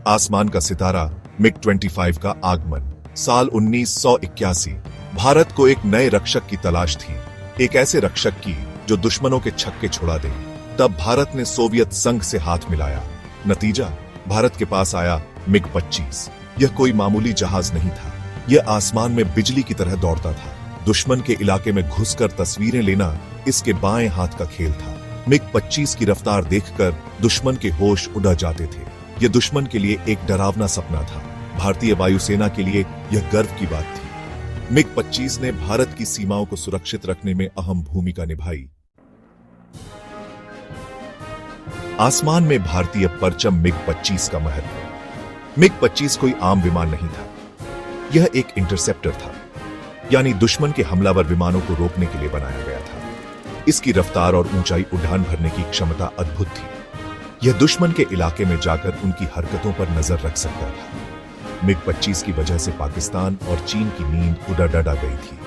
आसमान का सितारा मिग-25 का आगमन। साल 1981। भारत को एक नए रक्षक की तलाश थी, एक ऐसे रक्षक की जो दुश्मनों के छक्के छुड़ा दे। तब भारत ने सोवियत संघ से हाथ मिलाया। नतीजा, भारत के पास आया मिग-25। यह कोई मामूली जहाज नहीं था, यह आसमान में बिजली की तरह दौड़ता था। दुश्मन के इलाके में घुसकर तस्वीरें लेना इसके बाएं हाथ का खेल था। मिग-25 की रफ्तार देखकर दुश्मन के होश उड़ जाते थे। यह दुश्मन के लिए एक डरावना सपना था, भारतीय वायुसेना के लिए यह गर्व की बात थी। मिग-25 ने भारत की सीमाओं को सुरक्षित रखने में अहम भूमिका निभाई। आसमान में भारतीय परचम मिग-25 का महत्व। मिग-25 कोई आम विमान नहीं था, यह एक इंटरसेप्टर था, यानी दुश्मन के हमलावर विमानों को रोकने के लिए बनाया गया था। इसकी रफ्तार और ऊंचाई उड़ान भरने की क्षमता अद्भुत थी। यह दुश्मन के इलाके में जाकर उनकी हरकतों पर नजर रख सकता था। मिग-25 की वजह से पाकिस्तान और चीन की नींद उड़ गई थी।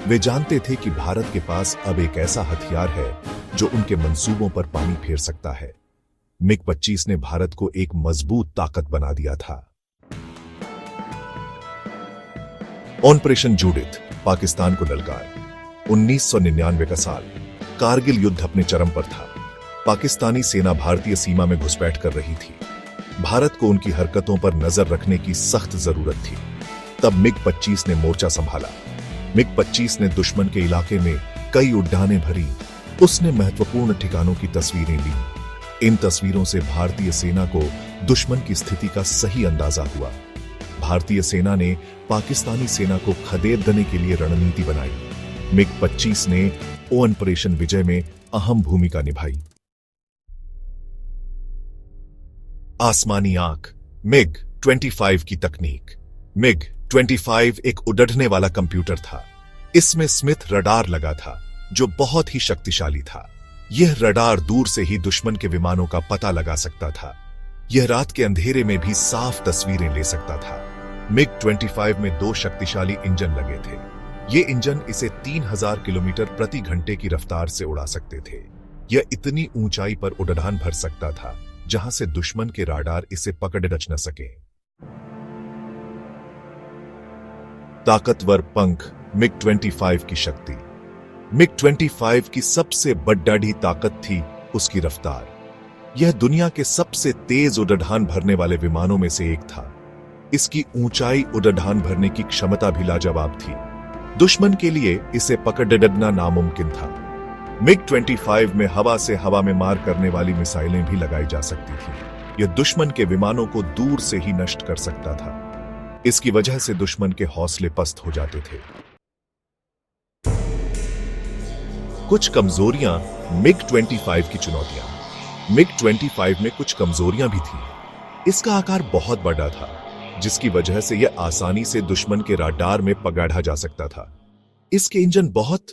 वे जानते थे कि भारत के पास अब एक ऐसा हथियार है जो उनके मंसूबों पर पानी फेर सकता है। मिग-25 ने भारत को एक मजबूत ताकत बना दिया था। ऑपरेशन जूडिथ, पाकिस्तान को ललकार। 1999 का साल, कारगिल युद्ध अपने चरम पर था। पाकिस्तानी सेना भारतीय सीमा में घुसपैठ कर रही थी। भारत को उनकी हरकतों पर नजर रखने की सख्त जरूरत थी। तब मिग-25 ने मोर्चा संभाला। मिग-25 ने दुश्मन के इलाके में कई उड़ानें भरी। उसने महत्वपूर्ण ठिकानों की तस्वीरें ली। इन तस्वीरों से भारतीय सेना को दुश्मन की स्थिति का सही अंदाजा हुआ। भारतीय सेना ने पाकिस्तानी सेना को खदेड़ देने के लिए रणनीति बनाई। मिग-25 ने ऑपरेशन विजय में अहम भूमिका निभाई। आसमानी आंख, मिग-25 की तकनीक। मिग-25 एक उड़ने वाला कंप्यूटर था। इसमें स्मिथ रडार लगा था, जो बहुत ही शक्तिशाली था। यह रडार दूर से ही दुश्मन के विमानों का पता लगा सकता था। यह रात के अंधेरे में भी साफ तस्वीरें ले सकता था। मिग-25 में 2 शक्तिशाली इंजन लगे थे। ये इंजन इसे 3000 किलोमीटर प्रति घंटे की रफ्तार से उड़ा सकते थे। यह इतनी ऊंचाई पर उड़ान भर सकता था जहां से दुश्मन के राडार इसे पकड़ न सके। ताकतवर पंख, मिग-25 की शक्ति। मिग-25 की सबसे बड़ी ताकत थी उसकी रफ्तार। यह दुनिया के सबसे तेज उड़ान भरने वाले विमानों में से एक था। इसकी ऊंचाई उड़ान भरने की क्षमता भी लाजवाब थी। दुश्मन के लिए इसे पकड़ना नामुमकिन था। मिग-25 में हवा से हवा में मार करने वाली मिसाइलें भी लगाई जा सकती थी। यह दुश्मन के विमानों को दूर से ही नष्ट कर सकता था। इसकी वजह से दुश्मन के हौसले पस्त हो जाते थे। कुछ कमजोरियां, मिग-25 की चुनौतियां। मिग-25 में कुछ कमजोरियां भी थी। इसका आकार बहुत बड़ा था, जिसकी वजह से यह आसानी से दुश्मन के राडार में पगाढ़ा जा सकता था। इसके इंजन बहुत